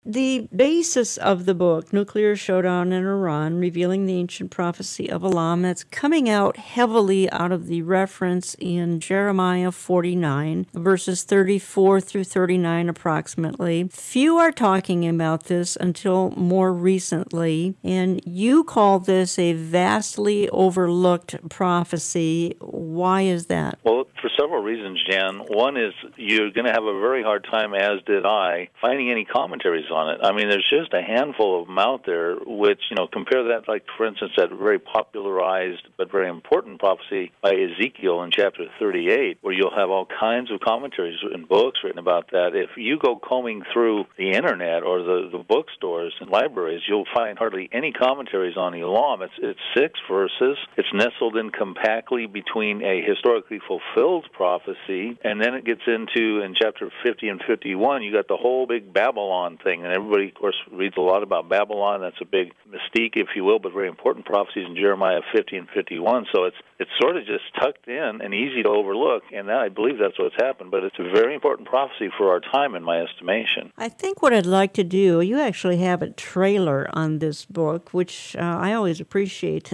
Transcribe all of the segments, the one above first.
The basis of the book, Nuclear Showdown in Iran, Revealing the Ancient Prophecy of Elam, that's coming out heavily out of the reference in Jeremiah 49, verses 34 through 39 approximately. Few are talking about this until more recently, and you call this a vastly overlooked prophecy. Why is that? Well, for several reasons, Jan. One is you're going to have a very hard time, as did I, finding any commentaries on it. I mean, there's just a handful of them out there, which, compare that, like, for instance, that very popularized but very important prophecy by Ezekiel in chapter 38, where you'll have all kinds of commentaries and books written about that. If you go combing through the Internet or the bookstores and libraries, you'll find hardly any commentaries on Elam. It's 6 verses. It's nestled in compactly between a historically fulfilled prophecy, and then it gets into, in chapter 50 and 51, you got the whole big Babylon thing, and everybody, of course, reads a lot about Babylon. That's a big mystique, if you will, but very important prophecies in Jeremiah 50 and 51. So it's sort of just tucked in and easy to overlook, and I believe that's what's happened. But it's a very important prophecy for our time, in my estimation. I think what I'd like to do, you actually have a trailer on this book, which I always appreciate.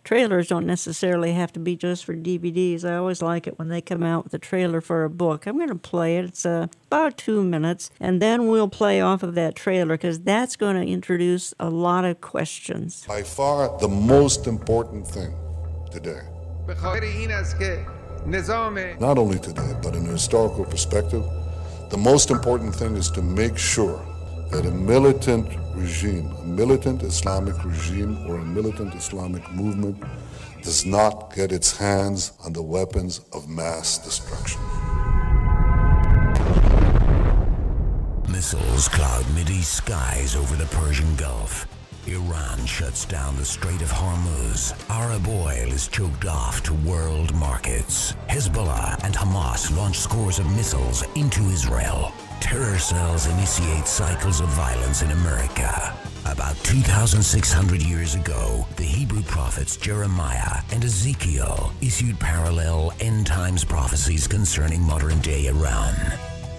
Trailers don't necessarily have to be just for DVDs. I always like it when they come out with a trailer for a book. I'm going to play it. It's about 2 minutes, and then we'll play off of that trailer, because that's going to introduce a lot of questions. By far the most important thing today, not only today, but in a historical perspective, the most important thing is to make sure that a militant regime, a militant Islamic regime or a militant Islamic movement does not get its hands on the weapons of mass destruction. Missiles cloud Mideast skies over the Persian Gulf. Iran shuts down the Strait of Hormuz. Arab oil is choked off to world markets. Hezbollah and Hamas launch scores of missiles into Israel. Terror cells initiate cycles of violence in America. About 2,600 years ago, the Hebrew prophets Jeremiah and Ezekiel issued parallel end times prophecies concerning modern-day Iran.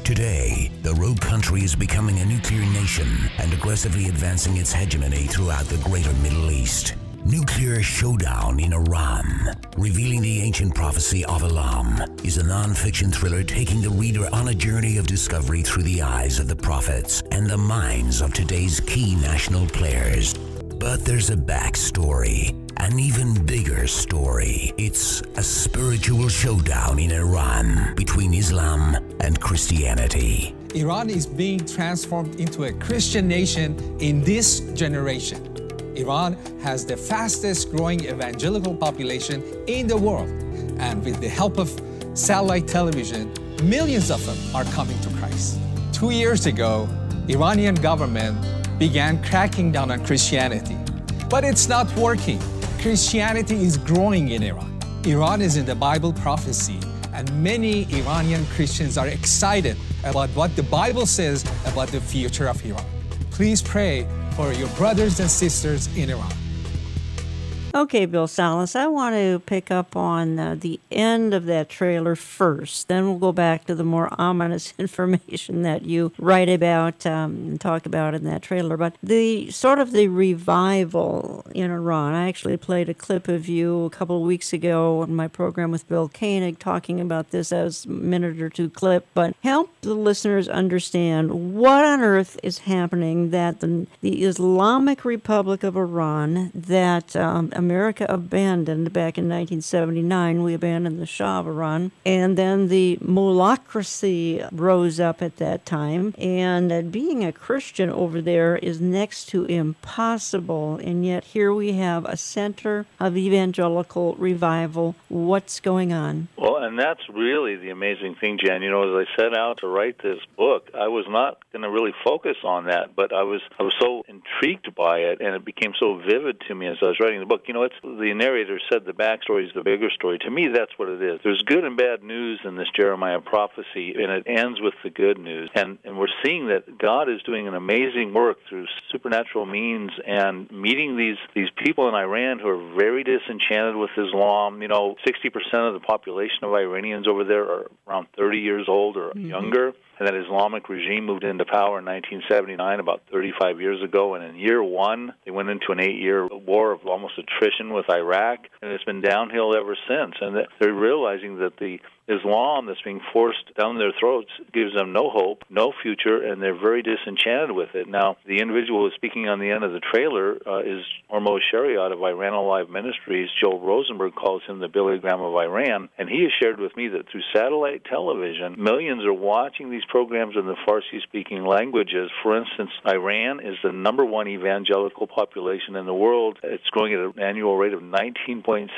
Today, the rogue country is becoming a nuclear nation and aggressively advancing its hegemony throughout the greater Middle East. Nuclear Showdown in Iran, Revealing the Ancient Prophecy of Elam, is a non-fiction thriller taking the reader on a journey of discovery through the eyes of the prophets and the minds of today's key national players. But there's a backstory, an even bigger story. It's a spiritual showdown in Iran between Islam and Christianity. Iran is being transformed into a Christian nation in this generation. Iran has the fastest growing evangelical population in the world. And with the help of satellite television, millions of them are coming to Christ. 2 years ago, Iranian government began cracking down on Christianity. But it's not working. Christianity is growing in Iran. Iran is in the Bible prophecy, and many Iranian Christians are excited about what the Bible says about the future of Iran. Please pray for your brothers and sisters in Iran. Okay, Bill Salas, I want to pick up on the end of that trailer first. Then we'll go back to the more ominous information that you write about and talk about in that trailer. But the sort of the revival in Iran, I actually played a clip of you a couple of weeks ago in my program with Bill Koenig talking about this as a minute or two clip. But help the listeners understand what on earth is happening that the Islamic Republic of Iran that America abandoned back in 1979. We abandoned the Shah of Iran. And then the Mullahcracy rose up at that time. And being a Christian over there is next to impossible. And yet here we have a center of evangelical revival. What's going on? Well, and that's really the amazing thing, Jan. As I set out to write this book, I was not going to really focus on that, but I was so intrigued by it, and it became so vivid to me as I was writing the book. It's the narrator said the backstory is the bigger story. To me, that's what it is. There's good and bad news in this Jeremiah prophecy, and it ends with the good news. And we're seeing that God is doing an amazing work through supernatural means and meeting these people in Iran who are very disenchanted with Islam. 60% of the population of Iranians over there are around 30 years old or younger. and that Islamic regime moved into power in 1979, about 35 years ago. And in year one, they went into an 8-year war of almost attrition with Iraq, and it's been downhill ever since. And they're realizing that the Islam that's being forced down their throats gives them no hope, no future, and they're very disenchanted with it. Now, the individual who was speaking on the end of the trailer is Hormoz Shariat of Iran Alive Ministries. Joel Rosenberg calls him the Billy Graham of Iran, and he has shared with me that through satellite television, millions are watching these programs in the Farsi-speaking languages. For instance, Iran is the number one evangelical population in the world. It's growing at an annual rate of 19.6%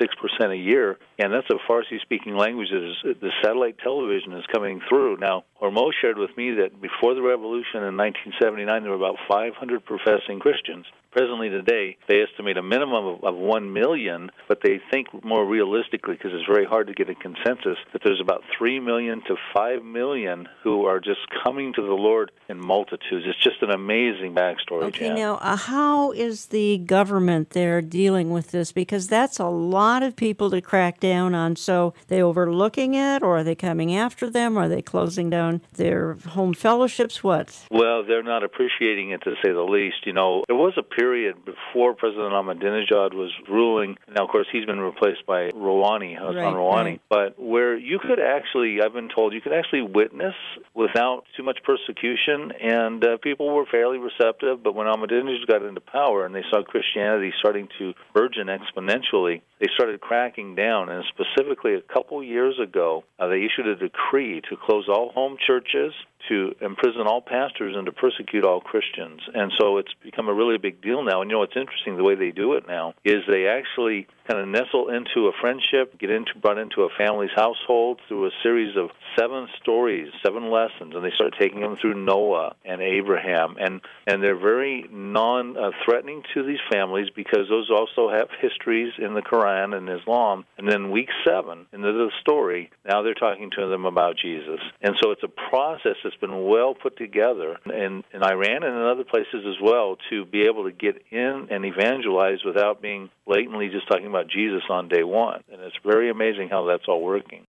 a year, and that's a Farsi-speaking language that is the satellite television is coming through. Now, Hormoz shared with me that before the revolution in 1979, there were about 500 professing Christians. Presently today, they estimate a minimum of 1 million, but they think more realistically, because it's very hard to get a consensus, that there's about 3 million to 5 million who are just coming to the Lord in multitudes. It's just an amazing backstory, Okay, Jan. now, how is the government there dealing with this? Because that's a lot of people to crack down on. So they overlooking it, or are they coming after them? Are they closing down their home fellowships? What? Well, they're not appreciating it, to say the least. You know, there was a period before President Ahmadinejad was ruling. Now, of course, he's been replaced by Rouhani, Hassan Rouhani. Right. But where you could actually, I've been told, you could actually witness without too much persecution, and people were fairly receptive. But when Ahmadinejad got into power and they saw Christianity starting to burgeon exponentially, they started cracking down. And specifically, a couple years ago, they issued a decree to close all home churches, to imprison all pastors, and to persecute all Christians. And so it's become a really big deal now. And you know what's interesting, the way they do it now, is they actually kind of nestle into a friendship, brought into a family's household through a series of 7 stories, 7 lessons, and they start taking them through Noah and Abraham. And they're very non-threatening to these families, because those also have histories in the Quran and Islam. And then week 7, into the story, now they're talking to them about Jesus. And so it's a process that's been well put together in Iran and in other places as well, to be able to get in and evangelize without being blatantly just talking about Jesus on day one. And it's very amazing how that's all working.